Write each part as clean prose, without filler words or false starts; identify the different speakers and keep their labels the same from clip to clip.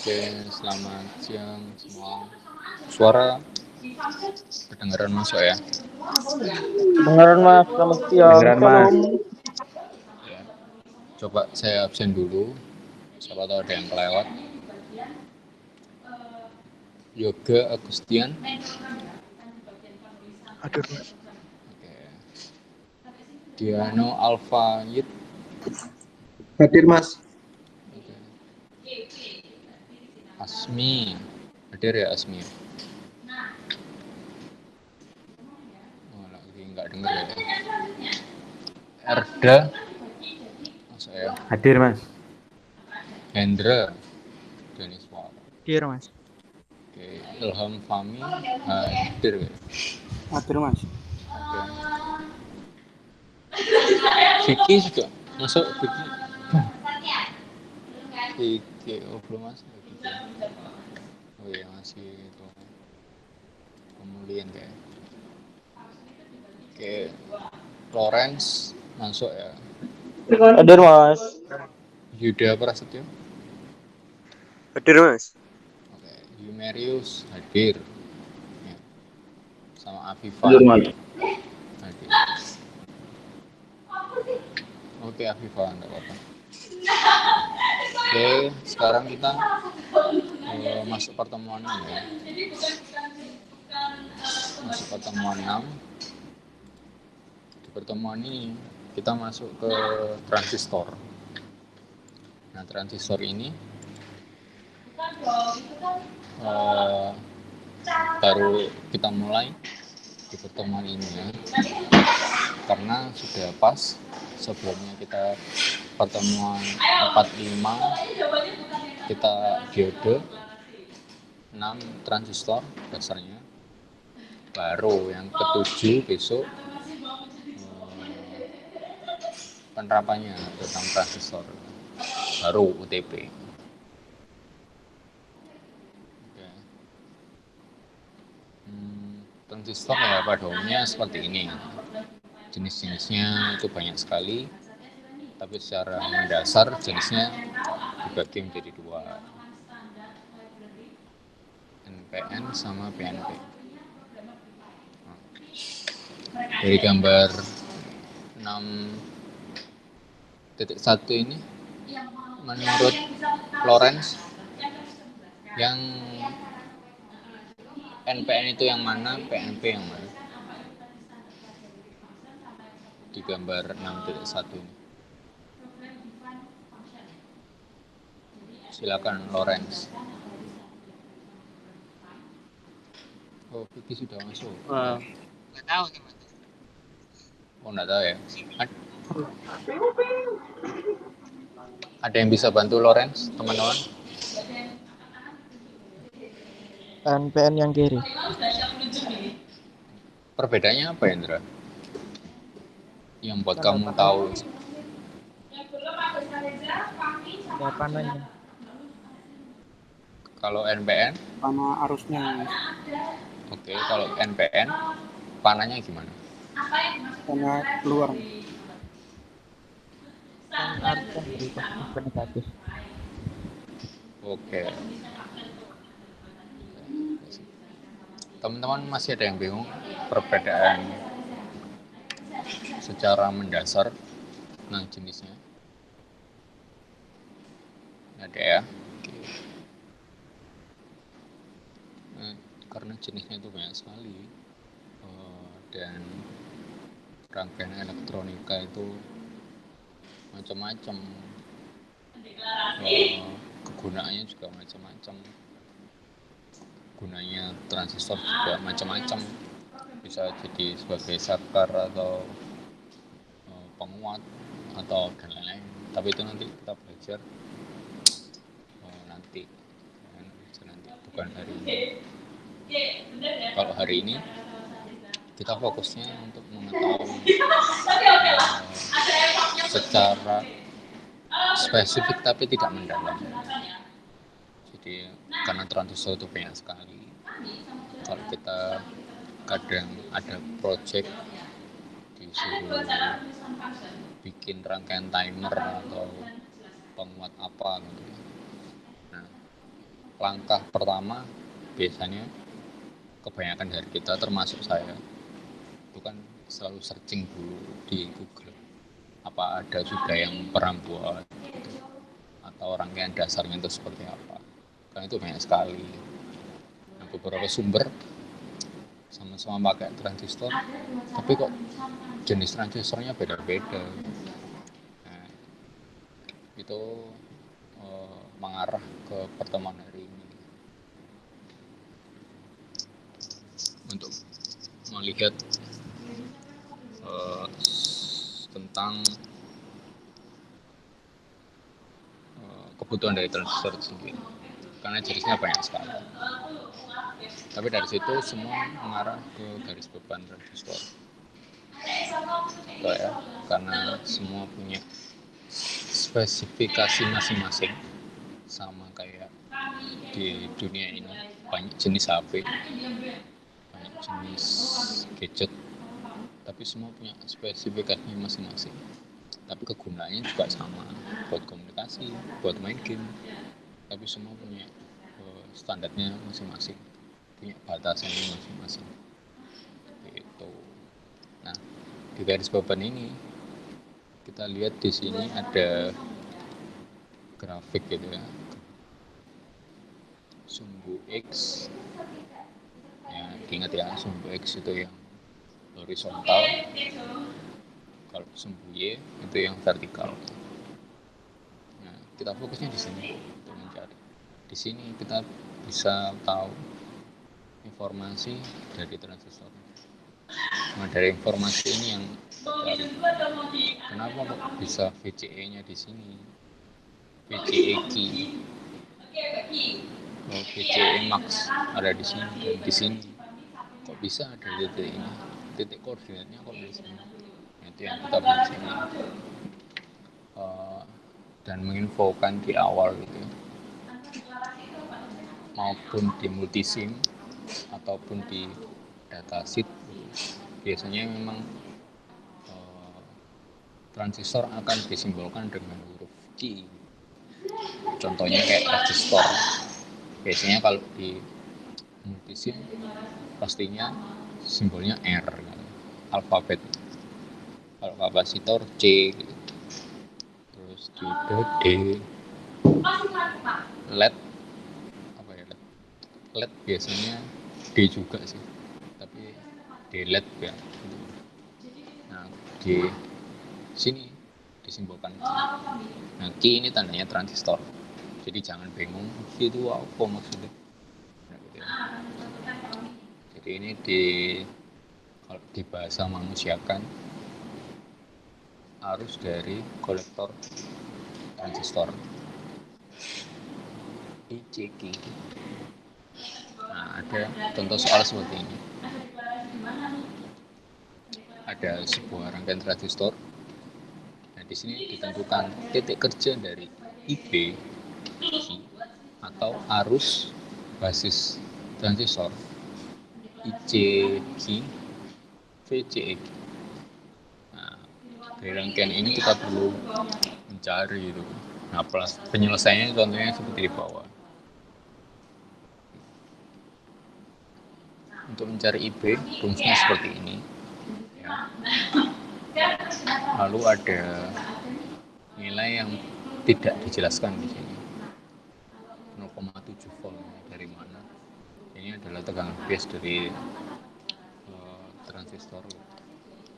Speaker 1: Oke, selamat siang semua. Suara kedengaran masuk ya?
Speaker 2: Kedengaran Mas, selamat siang.
Speaker 3: Kedengaran, Mas.
Speaker 2: Shalom.
Speaker 1: Ya. Coba saya absen dulu. Siapa tahu ada yang kelewat. Yoga Agustian.
Speaker 2: Hadir Mas.
Speaker 1: Oke. Diano Alfa Yit.
Speaker 3: Hadir, Mas.
Speaker 1: Oke. Asmi. Hadir ya Asmi? Oh, lagi nggak dengar ya. Erda. Masa ya?
Speaker 3: Hadir, Mas.
Speaker 1: Hendra. Denis Wal.
Speaker 2: Hadir Mas.
Speaker 1: Oke. Ilham Fami. Hadir ya?
Speaker 2: Hadir Mas.
Speaker 1: Oke. Vicky juga masuk Vicky. Vicky, oh belum masuk Vicky. Oh iya masih itu pemulihan kayak. Oke, Lawrence masuk ya.
Speaker 2: Hadir Mas.
Speaker 1: Yuda Prasetyo.
Speaker 2: Hadir Mas.
Speaker 1: Oke, Yumerius hadir. Ya. Sama Afifa.
Speaker 2: Hadir Mas.
Speaker 1: Hadir. Oke Afifa, enggak apa-apa. Oke, sekarang kita masuk pertemuan 6 ya. Masuk pertemuan 6. Di pertemuan ini kita masuk ke transistor. Nah, transistor ini baru kita mulai di pertemuan ini ya. Karena sudah pas sebelumnya kita pertemuan 45 kita diode 6 transistor dasarnya, baru yang ke-7 besok penerapannya tentang transistor baru UTP. Oke. Transistor ya pada umumnya seperti ini, jenis-jenisnya itu banyak sekali, tapi secara mendasar jenisnya dibagi menjadi 2, NPN sama PNP. Dari gambar 6.1 ini menurut Lawrence yang NPN itu yang mana, PNP yang mana? Di gambar 6.1 ini. Silakan Lawrence. Oh, Vicky sudah masuk.
Speaker 2: Nggak tahu nih Mas.
Speaker 1: Oh, nggak tahu ya. Ada yang bisa bantu Lawrence, teman-teman?
Speaker 2: NPN yang kiri.
Speaker 1: Perbedaannya apa, Indra? Yang buat kamu tahu?
Speaker 2: Ada panahnya.
Speaker 1: Kalau NPN?
Speaker 2: Panah arusnya.
Speaker 1: Oke, kalau NPN, panahnya gimana?
Speaker 2: Panah keluar. Panah arusnya dari positif ke negatif.
Speaker 1: Oke. Teman-teman masih ada yang bingung perbedaan secara mendasar tentang jenisnya? Ada ya? Nah, karena jenisnya itu banyak sekali dan rangkaian elektronika itu macam-macam, kegunaannya juga macam-macam. Gunanya transistor juga macam-macam, bisa jadi sebagai saklar atau penguat atau dan lain-lain, tapi itu nanti kita belajar nanti bukan hari ini. Kalau hari ini kita fokusnya untuk mengetahui secara spesifik tapi tidak mendalam. Jadi karena transistor itu banyak sekali, kalau kita kadang ada project disuruh bikin rangkaian timer atau penguat apa gitu. Nah, langkah pertama biasanya kebanyakan dari kita termasuk saya itu kan selalu searching dulu di Google apa ada sudah yang pernah buat gitu, atau rangkaian dasarnya itu seperti apa, karena itu banyak sekali. Nah, beberapa sumber sama-sama pakai transistor tapi kok jenis transistornya beda-beda. Nah, itu mengarah ke pertemuan hari ini untuk melihat tentang kebutuhan dari transistor sendiri, karena jenisnya banyak sekali. Tapi dari situ semua mengarah ke garis beban transistor. Gitu ya, karena semua punya spesifikasi masing-masing, sama kayak di dunia ini banyak jenis HP, banyak jenis gadget, tapi semua punya spesifikasinya masing-masing. Tapi kegunaannya juga sama, buat komunikasi, buat main game, tapi semua punya standarnya masing-masing, punya batasannya masing-masing gitu. Nah, di garis beban ini kita lihat di sini ada grafik gitu ya, sumbu X ya, ingat ya, sumbu X itu yang horizontal, kalau sumbu Y itu yang vertikal. Nah, kita fokusnya di sini untuk mencari. Di sini kita bisa tahu informasi dari transistor. Nah, dari informasi ini yang cari. Kenapa kok bisa VCE-nya di sini? VCE key, VCE max ada di sini dan di sini. Kok bisa ada titik ini? Titik koordinatnya kok di sini? Nah, itu yang kita bahas ini. Dan menginfokan di awal gitu, maupun di multisim ataupun di datasheet, biasanya memang transistor akan disimbolkan dengan huruf Q. Contohnya kayak resistor, biasanya kalau di multisim pastinya simbolnya R kan, alfabet. Kalau kapasitor C gitu. Terus di D, LED apa ya, LED biasanya D juga sih, tapi D LED ya. Nah, di sini disimbolkan Q. Nah, Q ini tandanya transistor, jadi jangan bingung itu apa maksudnya. Nah, gitu ya. Jadi ini kalau di bahasa manusiakan, arus dari kolektor transistor ICQ. Nah, ada contoh soal seperti ini. Ada sebuah rangkaian transistor. Nah, di sini ditentukan titik kerja dari IB atau arus basis transistor ICQ VCE. Nah, dari rangkaian ini kita perlu mencari itu. Nah, penyelesaiannya contohnya seperti di bawah. Untuk mencari IB, rumusnya seperti ini. Ya. Lalu ada nilai yang tidak dijelaskan di sini. 0,7 volt dari mana? Ini adalah tegangan bias dari transistor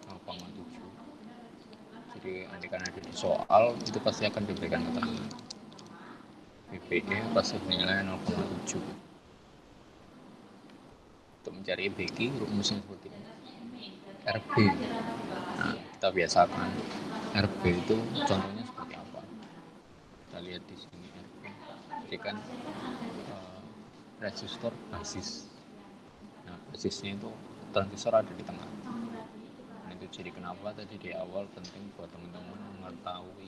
Speaker 1: 0,7. Jadi andaikan ada di soal itu pasti akan diberikan keterangan. BPE pasti nilai 0,7. Untuk mencari IBQ rumusnya seperti ini. RB. Nah, kita biasakan RB itu contohnya seperti apa? Kita lihat di sini RB. Jadi kan resistor basis. Nah, basisnya itu transistor ada di tengah. Nah, itu jadi kenapa tadi di awal penting buat teman-teman mengetahui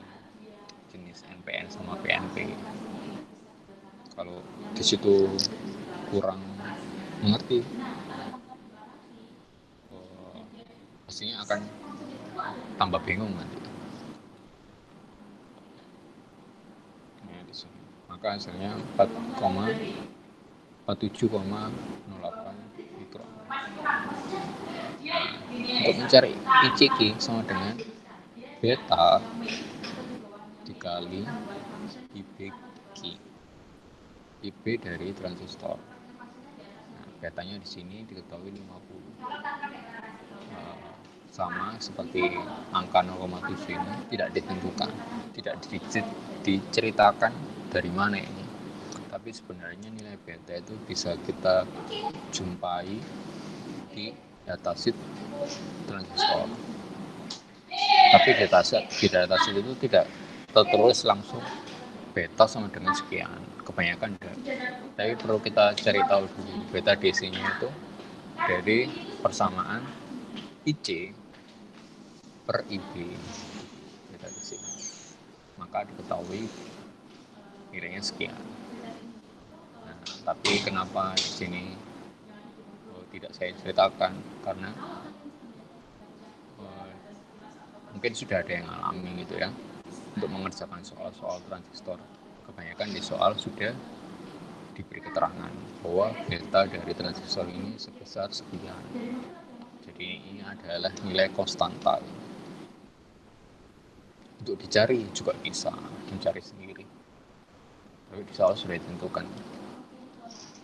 Speaker 1: jenis NPN sama PNP. Kalau di situ kurang mengerti, pastinya akan tambah bingung nanti. Nah, di sini. Maka hasilnya 47,08 mikron. Untuk mencari ICQ sama dengan beta dikali IBQ. IB dari transistor. Nah, betanya di sini diketahui 50. Sama seperti angka 0,7 ini tidak ditentukan, tidak diceritakan dari mana ini. Tapi sebenarnya nilai beta itu bisa kita jumpai di datasheet transistor. Tapi di datasheet itu tidak tertulis langsung beta sama dengan sekian, kebanyakan enggak. Tapi perlu kita cari tahu dulu beta DC-nya itu dari persamaan IC per IB beta DC. Maka diketahui nilainya sekian. Nah, tapi kenapa di sini tidak saya ceritakan karena mungkin sudah ada yang alami gitu ya untuk mengerjakan soal-soal transistor. Kebanyakan di soal sudah diberi keterangan bahwa beta dari transistor ini sebesar sekian. Jadi ini adalah nilai konstanta. Untuk dicari juga bisa, mencari sendiri. Tapi di soal sudah ditentukan.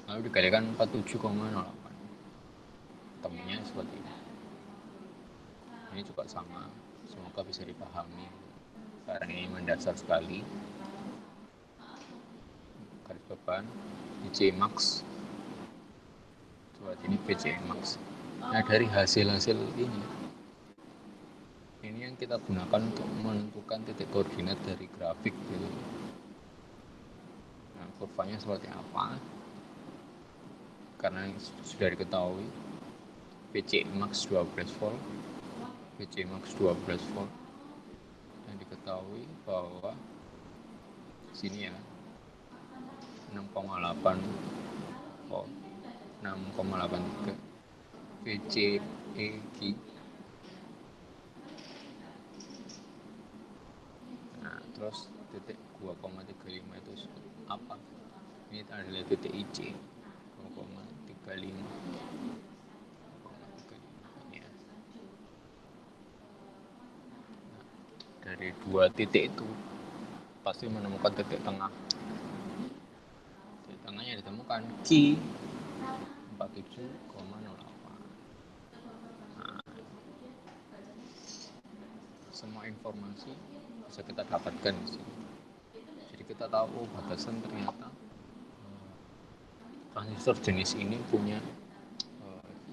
Speaker 1: Lalu dikalikan 47,08. Temunya seperti ini. Ini juga sama. Semoga bisa dipahami. Karena ini mendasar sekali. Garis beban BC max. Coba ini BC max. Nah, dari hasil-hasil ini yang kita gunakan untuk menentukan titik koordinat dari grafik gitu. Nah, kurvanya seperti apa? Karena sudah diketahui BC max 12 volt, BC max 12 volt, dan diketahui bahwa sini ya 6,8 volt, 6,83 VCEQ. Nah, terus titik 2,35 itu apa? Ini adalah titik IC 2,35. Ya. Nah, dari dua titik itu pasti menemukan titik tengah. Titik tengahnya ditemukan Q 47,08. Nah, semua informasi bisa kita dapatkan di sini. Jadi kita tahu batasan ternyata transistor jenis ini punya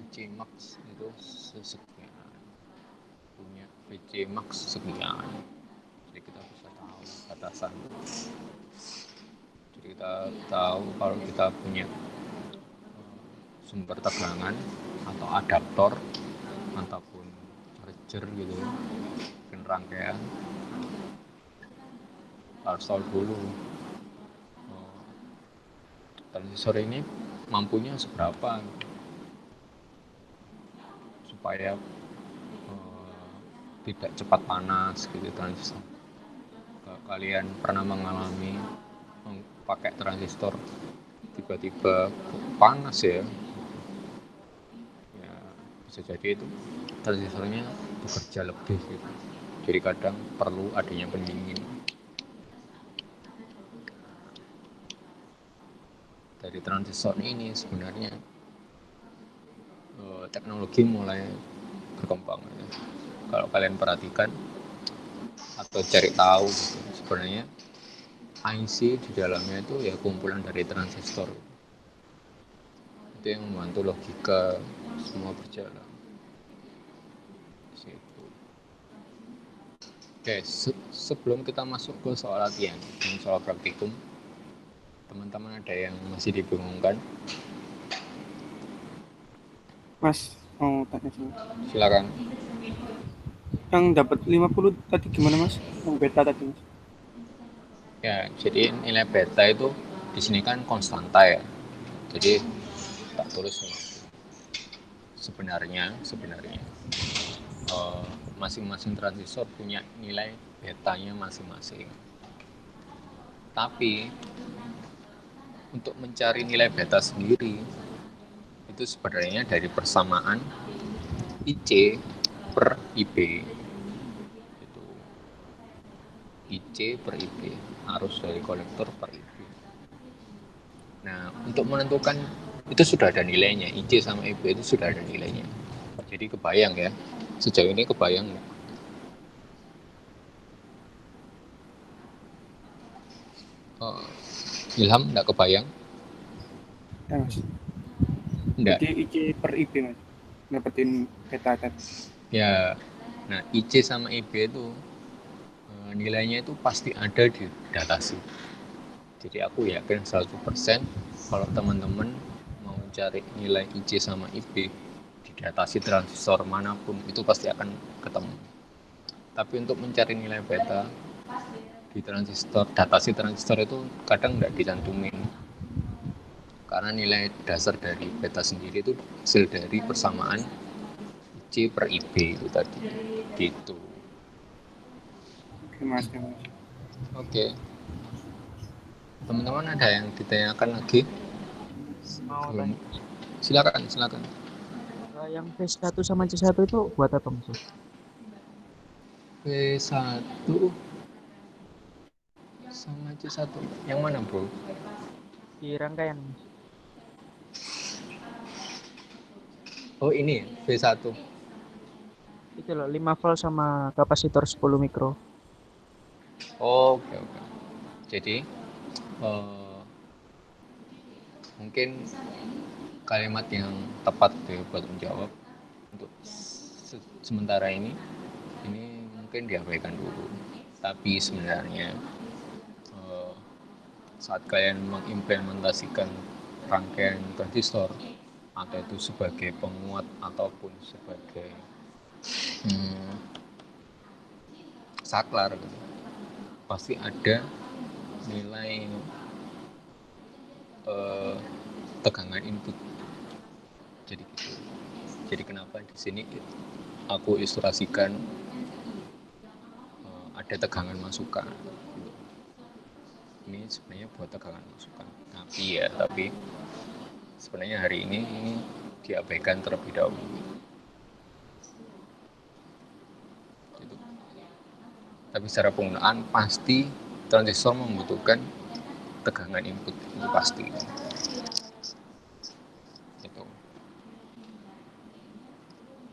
Speaker 1: IC max itu sekian, punya VC max sekian. Jadi kita bisa tahu batasan. Jadi kita tahu kalau kita punya sumber tegangan atau adaptor ataupun charger gitu, rangkaian, harus tahu dulu transistor ini mampunya seberapa supaya tidak cepat panas gitu transistor. Kalau kalian pernah mengalami pakai transistor tiba-tiba panas ya bisa jadi itu transistornya bekerja lebih gitu. Jadi kadang perlu adanya pendingin. Dari transistor ini sebenarnya teknologi mulai berkembang ya. Kalau kalian perhatikan atau cari tahu gitu, sebenarnya IC di dalamnya itu ya kumpulan dari transistor. Itu yang membantu logika semua berjalan. Oke, sebelum kita masuk ke soal latihan dan soal praktikum, teman-teman ada yang masih dibingungkan?
Speaker 2: Mas, mau tanya sih.
Speaker 1: Silakan.
Speaker 2: Yang dapat 50 tadi gimana Mas? Yang beta tadi Mas?
Speaker 1: Ya, jadi nilai beta itu di sini kan konstanta ya. Jadi tak tulis 50. Sebenarnya masing-masing transistor punya nilai betanya masing-masing. Tapi untuk mencari nilai beta sendiri itu sebenarnya dari persamaan IC per IB. Itu IC per IB, arus dari kolektor per IB. Nah, untuk menentukan itu sudah ada nilainya, IC sama IB itu sudah ada nilainya. Jadi kebayang ya, sejauh ini kebayang. Ilham nggak kebayang?
Speaker 2: Ya, Mas.
Speaker 1: Nggak.
Speaker 2: Jadi IC per IB, Mas. Dapetin beta tadi.
Speaker 1: Ya, nah IC sama IB itu nilainya itu pasti ada di datasi. Jadi aku yakin 100% kalau teman-teman mau cari nilai IC sama IB di datasi transistor manapun itu pasti akan ketemu. Tapi untuk mencari nilai beta di transistor, datasi transistor itu kadang nggak dicantumin. Karena nilai dasar dari beta sendiri itu hasil dari persamaan IC per IB itu tadi. Gitu.
Speaker 2: Oke, Mas. Ya, Mas.
Speaker 1: Oke. Teman-teman ada yang ditanyakan lagi?
Speaker 4: Mau
Speaker 1: Belum.
Speaker 4: tanya,
Speaker 1: Silakan.
Speaker 4: yang V1 sama C1 itu buat apa maksud?
Speaker 1: V1 sama C1 yang mana bro?
Speaker 4: Di rangkaian.
Speaker 1: Oh ini V1.
Speaker 4: Itu loh, 5 volt sama kapasitor 10 mikro.
Speaker 1: Oke. Jadi mungkin kalimat yang tepat buat menjawab untuk sementara ini mungkin diabaikan dulu. Tapi sebenarnya saat kalian mengimplementasikan rangkaian transistor atau itu sebagai penguat ataupun sebagai saklar gitu, pasti ada nilai tegangan input. Jadi gitu. Jadi kenapa di sini aku ilustrasikan ada tegangan masukan. Ini sebenarnya buat tegangan masukan. Tapi sebenarnya hari ini diabaikan terlebih dahulu. Gitu. Tapi secara penggunaan pasti transistor membutuhkan tegangan input, itu pasti. Gitu.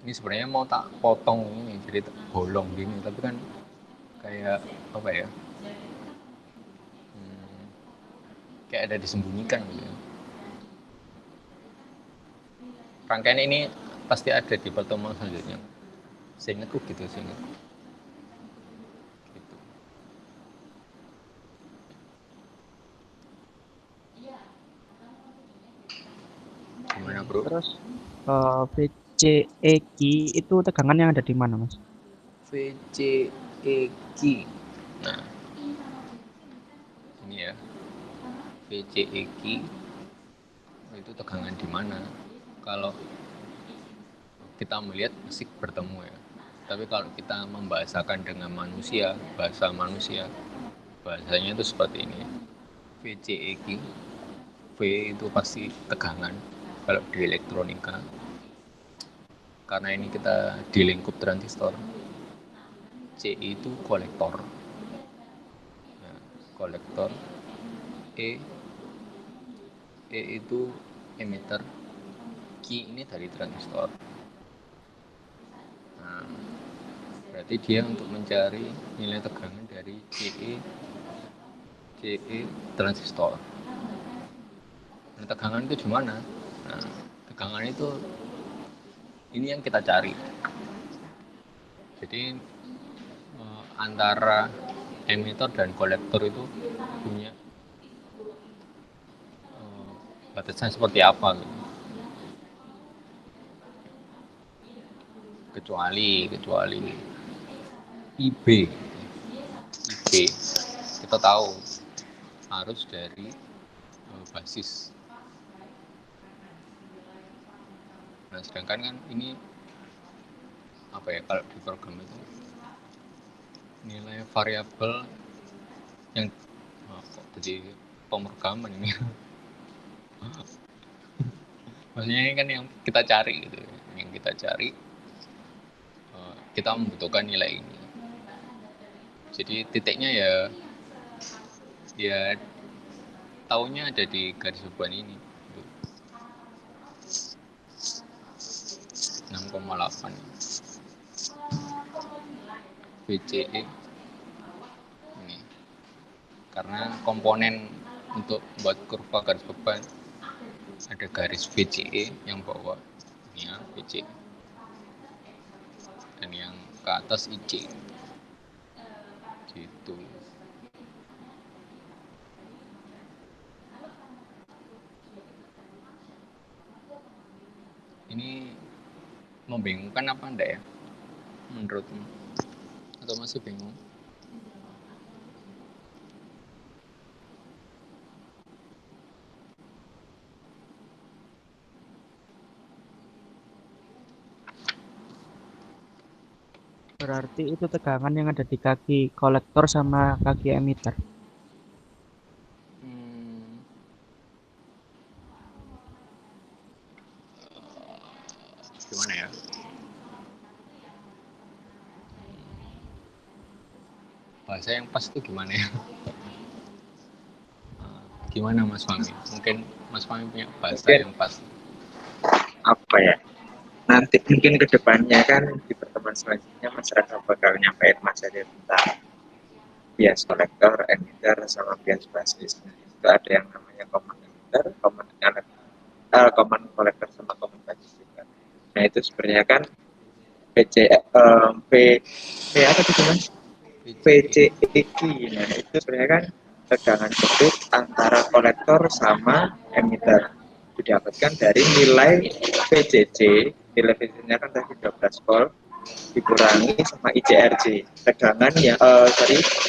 Speaker 1: Ini sebenarnya mau tak potong ini jadi bolong gini, tapi kan kayak apa ya? Kayak ada disembunyikan gitu. Rangkaian ini pasti ada di pertemuan selanjutnya. Seingatku gitu. Gimana bro?
Speaker 4: Terus VCEQ itu tegangan yang ada di mana, Mas?
Speaker 1: VCEQ. Nah, ini ya. VCEQ itu tegangan di mana? Kalau kita melihat musik bertemu ya. Tapi kalau kita membahasakan dengan manusia, bahasa manusia, bahasanya itu seperti ini. VCEQ, V itu pasti tegangan kalau di elektronika. Karena ini kita di lingkup transistor. C itu kolektor. Nah, kolektor. E itu emitter. Q ini dari transistor. Nah, berarti dia untuk mencari nilai tegangan dari CE transistor. Nah, tegangan itu di mana? Nah, tegangan itu ini yang kita cari. Jadi antara emitter dan kolektor itu punya batasan seperti apa gitu. Kecuali IB kita tahu arus dari basis. Nah, sedangkan kan ini apa ya, kalau di program itu nilai variabel yang kok jadi pemrograman ini. Maksudnya ini kan yang kita cari gitu. Yang kita cari kita membutuhkan nilai ini. Jadi titiknya ya taunya ada di garis beban ini. 6,8 VCE ini. Karena komponen untuk buat kurva garis beban ada garis VCE yang bawah ini ya, VCE, dan yang ke atas IC gitu. Ini membingungkan apa enggak ya menurutmu, atau masih bingung?
Speaker 4: Berarti itu tegangan yang ada di kaki kolektor sama kaki emitter.
Speaker 1: Gimana ya? Bahasa yang pas itu gimana ya? Gimana Mas Fahmi? Mungkin Mas Fahmi punya bahasa yang pas.
Speaker 3: Apa ya? Nanti mungkin ke depannya kan di pertemuan selanjutnya masyarakat bakal nyampein materi tentang bias kolektor, emitter, sama bias basis. Nah, itu ada yang namanya common emitter, common kolektor sama common basis juga. Nah itu sebenarnya kan apa itu mas? PCEQ. Nah itu sebenarnya kan tegangan jepit antara kolektor sama emitter didapatkan dari nilai VCC. Nilai VCC-nya kan tadi 12 volt dikurangi sama ICRJ, tegangan yang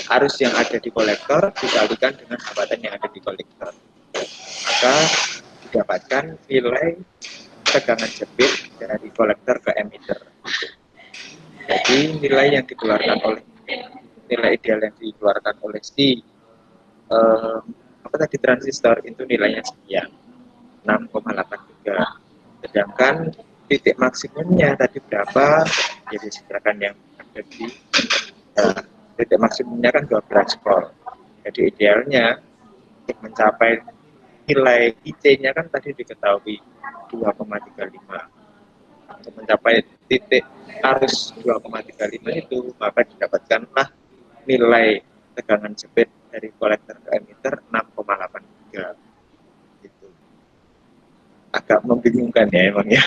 Speaker 3: arus yang ada di kolektor dikalikan dengan hambatan yang ada di kolektor, maka didapatkan nilai tegangan jepit dari kolektor ke emitter. Jadi nilai yang dikeluarkan oleh nilai ideal yang dikeluarkan oleh si transistor itu nilainya sekian 6,83. Sedangkan titik maksimumnya tadi berapa? Jadi silakan yang ada di titik maksimumnya kan 12 volt. Jadi idealnya untuk mencapai nilai IC-nya kan tadi diketahui 2,35. Untuk mencapai titik arus 2,35 itu, maka didapatkanlah nilai tegangan jepit dari kolektor ke emitter 6,83. Gitu. Agak membingungkan ya emang ya.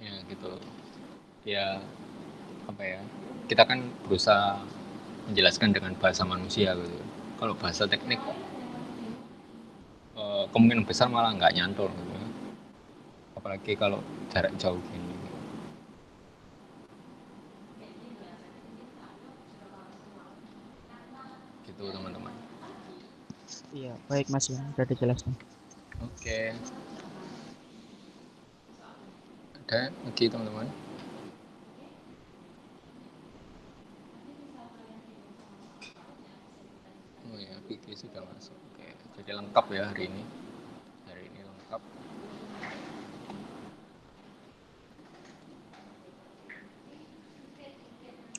Speaker 1: Ya gitu. Ya apa ya? Kita kan berusaha menjelaskan dengan bahasa manusia gitu. Kalau bahasa teknik kemungkinan besar malah nggak nyantol gitu. Apalagi kalau jarak jauh gini. Gitu teman-teman.
Speaker 4: Iya, baik Mas ya, sudah dijelaskan.
Speaker 1: Oke. Ada lagi teman-teman? Oh ya, Vicky sudah masuk. Oke, jadi lengkap ya hari ini. Hari ini lengkap.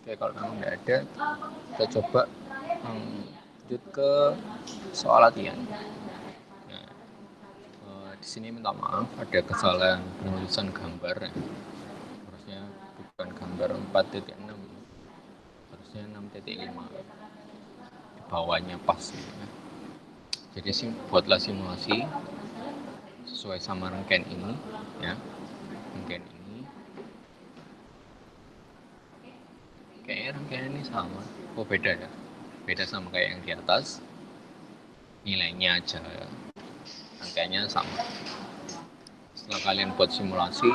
Speaker 1: Oke, kalau memang nggak ada, kita coba lanjut ke soal latihan. Nah, di sini minta maaf ada kesalahan penulisan gambar. Harusnya bukan gambar 4.6, harusnya 6.5. Di bawahnya pas gitu ya. Jadi buatlah simulasi sesuai sama rangkaian ini ya. Rangkaian ini kayaknya rangkaian ini sama. Oh beda ya, beda sama kayak yang di atas, nilainya aja ya. Rangkaiannya sama. Setelah kalian buat simulasi,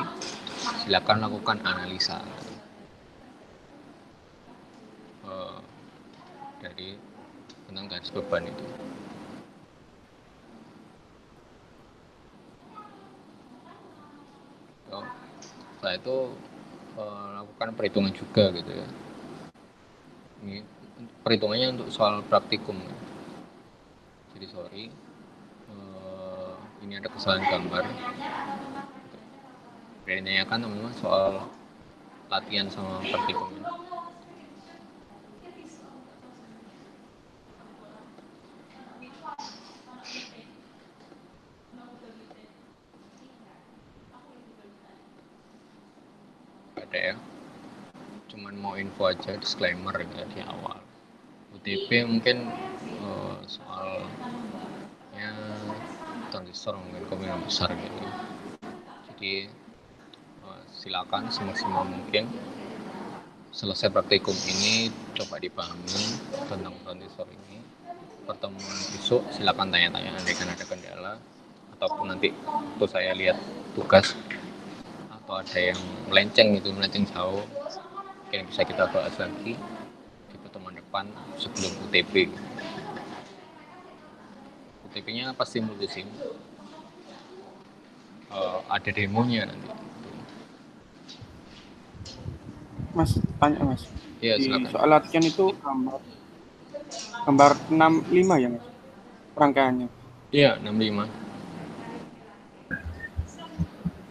Speaker 1: silakan lakukan analisa. dari tentang garis beban itu. Setelah itu lakukan perhitungan juga gitu ya. Ini perhitungannya untuk soal praktikum. Jadi sorry, ini ada kesalahan gambar. Ini kan teman-teman soal latihan sama praktikum ini. Ada ya, cuman mau info aja, disclaimer ya di awal. UTP mungkin soalnya transistor mungkin kemungkinan besar gitu. Jadi silakan semaksimal mungkin selesai praktikum ini coba dipahami tentang transistor ini. Pertemuan besok silakan tanya-tanya andaikan ada kendala, ataupun nanti waktu saya lihat tugas atau ada yang melenceng jauh, mungkin bisa kita bahas lagi di pertemuan depan sebelum UTP. UTP-nya pasti multisim, ada demonya nanti.
Speaker 2: Mas, tanya Mas.
Speaker 1: Iya,
Speaker 2: Di
Speaker 1: silakan.
Speaker 2: soal latihan itu gambar 65 ya Mas? Rangkaiannya.
Speaker 1: Iya, 65.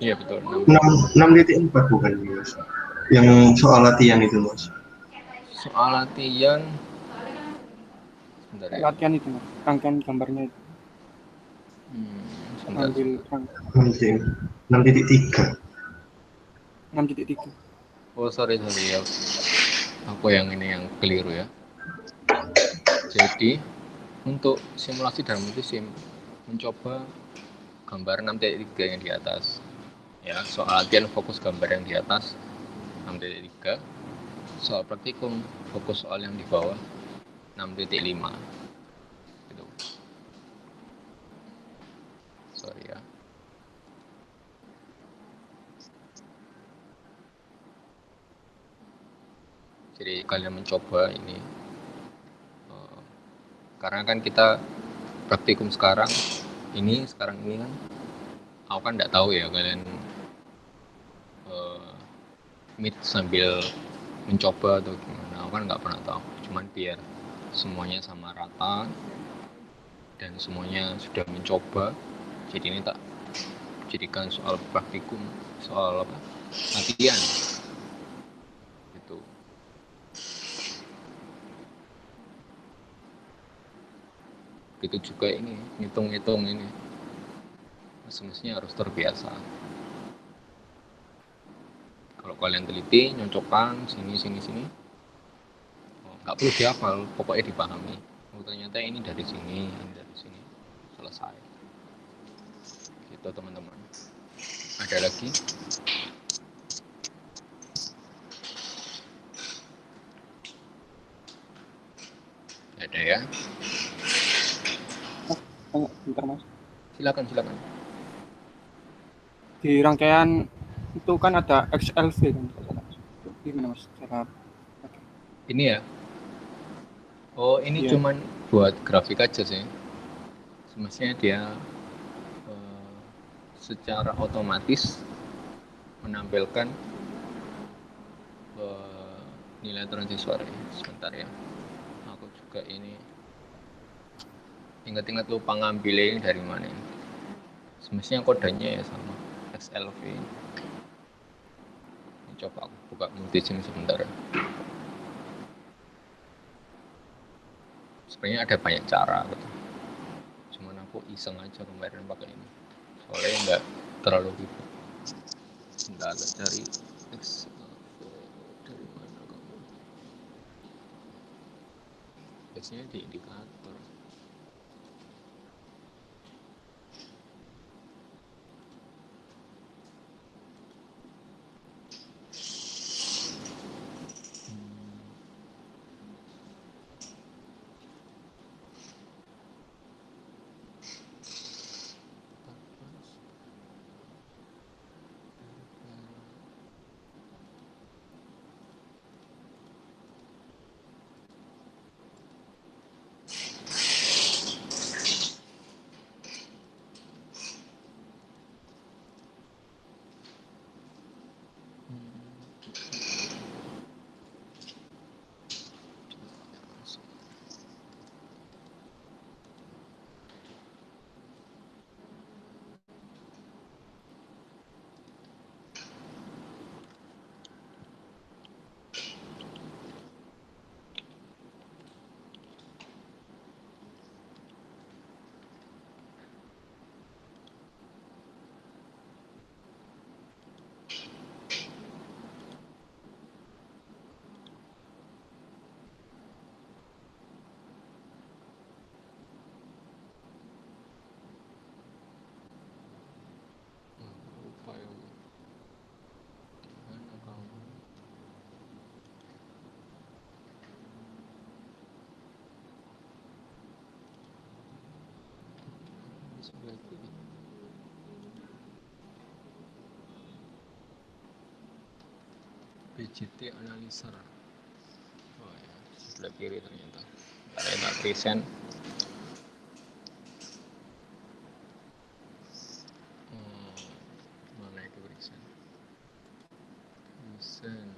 Speaker 1: Iya betul.
Speaker 5: 6.4 bukan Mas? Yang soal latihan itu Mas.
Speaker 1: Soal latihan, sebentar ya.
Speaker 2: Latihan itu Mas, rangkaian gambarnya itu.
Speaker 1: Sebentar.
Speaker 2: Ambil
Speaker 5: 6.3.
Speaker 2: 6.3.
Speaker 1: Oh sorry ya, aku yang ini yang keliru ya. Jadi untuk simulasi dalam multisim mencoba gambar 6.3 yang di atas. Ya, soal latihan fokus gambar yang di atas 6.3. Soal praktikum fokus soal yang di bawah 6.5. Gitu. Sorry ya. Jadi kalian mencoba ini karena kan kita praktikum sekarang ini kan aku kan nggak tahu ya kalian meet sambil mencoba atau gimana, aku kan nggak pernah tahu, cuman biar semuanya sama rata dan semuanya sudah mencoba, jadi ini tak jadikan soal praktikum, soal apa, latihan gitu. Itu juga ini ngitung-ngitung ini semestinya harus terbiasa. Kalau kalian teliti, nyocokkan sini, nggak perlu dihafal, pokoknya dipahami. Oh, ternyata ini dari sini, selesai. Gitu teman-teman. Ada lagi? Ada ya?
Speaker 2: Tanya bentar Mas.
Speaker 1: Silakan.
Speaker 2: Di rangkaian itu kan ada XLV kan? Gimana Mas?
Speaker 1: Ini ya? Oh, ini
Speaker 2: Iya.
Speaker 1: cuman buat grafik aja sih. Semestinya dia secara otomatis menampilkan nilai transistor ya. Sebentar ya. Aku juga ini ingat-ingat lupa ngambilnya dari mana. Semestinya kodenya ya sama XLV. Ini coba aku buka multisim sebentar. Sebenarnya ada banyak cara gitu. Cuman aku iseng aja kemarin pakai ini. Soalnya nggak terlalu ribet. Nggak ada cari XLV dari mana kamu. Biasanya di indikator. BJT analyzer. Oh ya, sebelah kiri ternyata. Ada present. Mana itu present? Present.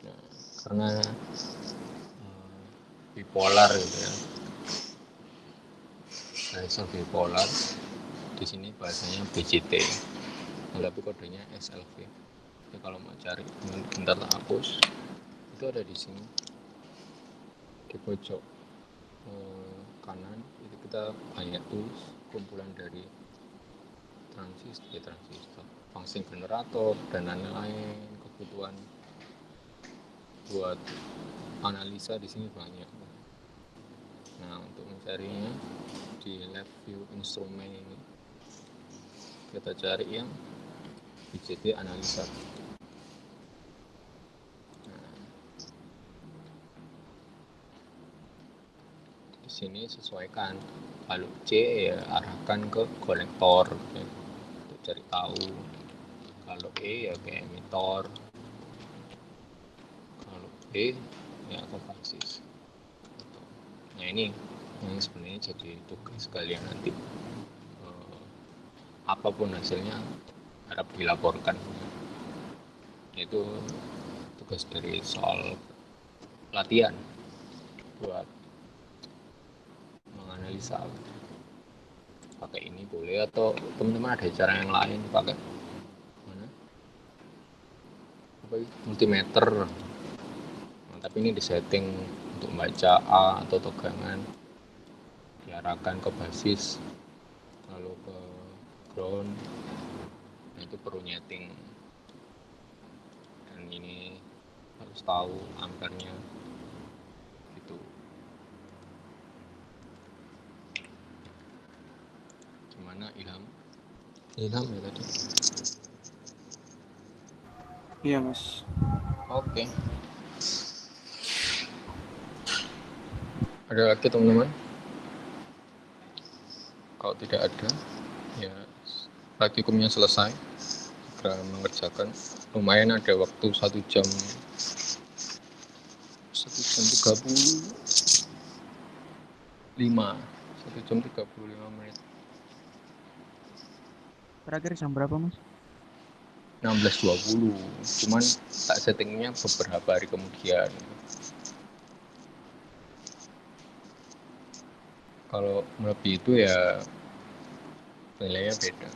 Speaker 1: Nah, karena bipolar gitu ya. Analyzer bipolar. Di sini bahasanya BJT. Tapi kodenya SLV. Jadi kalau mau cari, bentar tak hapus. Itu ada di sini. Di pojok kanan itu kita banyak tulis kumpulan dari transistor, function generator dan lain-lain, kebutuhan buat analisa di sini banyak. Nah, untuk mencarinya di left view instrumen ini kita cari yang BJT analyzer. Sini sesuaikan, kalau C ya arahkan ke kolektor ya, untuk cari tahu, kalau E ya ke emitor, kalau B ya ke basis. Nah ini yang sebenarnya jadi tugas kalian nanti, apapun hasilnya harap dilaporkan. Itu tugas dari soal latihan buat menganalisa. Pakai ini boleh atau teman-teman ada cara yang lain pakai mana? Apa multimeter. Nah, tapi ini disetting untuk membaca A atau tegangan, diarahkan ke basis lalu ke ground. Nah, itu perlu nyeting, dan ini harus tahu ampernya gitu. Gimana Ilham ya tadi?
Speaker 2: Iya Mas.
Speaker 1: Oke. Ada lagi teman-teman? Kalau tidak ada, ya praktikumnya selesai. Segera mengerjakan. Lumayan ada waktu 1 jam 35 menit.
Speaker 4: Terakhir jam berapa, Mas?
Speaker 1: 16.20. Cuman tak settingnya beberapa hari kemudian. Kalau melebihi itu ya nilainya beda.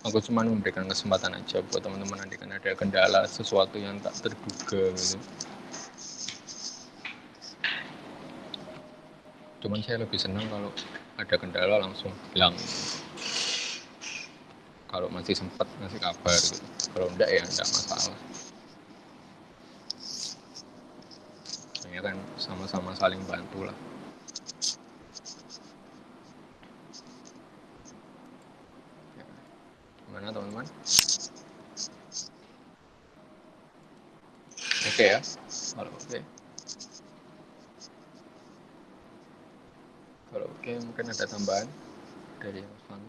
Speaker 1: Aku cuma memberikan kesempatan aja buat teman-teman nanti kan ada kendala sesuatu yang tak terduga gitu. Cuman saya lebih senang kalau ada kendala langsung bilang. Kalau masih sempat ngasih kabar gitu. Kalau enggak ya enggak masalah. Soalnya kan sama-sama saling bantu lah. Gimana teman-teman? Oke ya? Kalau oke. Kalau oke mungkin ada tambahan dari Mas Fahmi.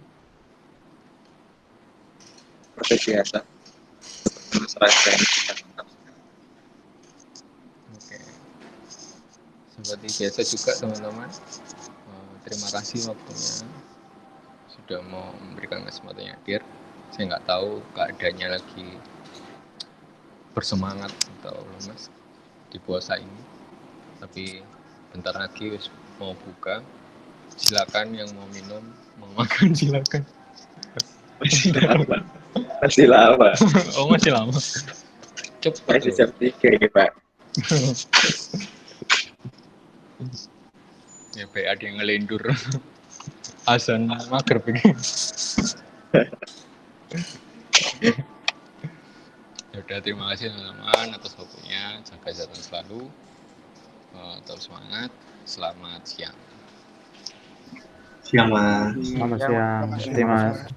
Speaker 3: Seperti biasa. Serahkan.
Speaker 1: Oke. Seperti biasa juga teman-teman. Terima kasih waktunya sudah mau memberikan kesempatannya hadir. Saya nggak tahu keadaannya lagi bersemangat atau lemas di puasa ini, tapi bentar lagi mau buka. Silakan yang mau minum, mau makan silakan.
Speaker 3: Masih lama.
Speaker 1: Oh masih lama. Cepat.
Speaker 3: Masih jam 3 ini Pak.
Speaker 1: Ya ada yang ngelendur. Azan maghrib begini. Ya udah, terima kasih teman-teman atas waktunya. Jaga kesehatan selalu. Terus semangat. Selamat siang.
Speaker 5: Siang Mas.
Speaker 6: Selamat siang. Terima kasih, Mas.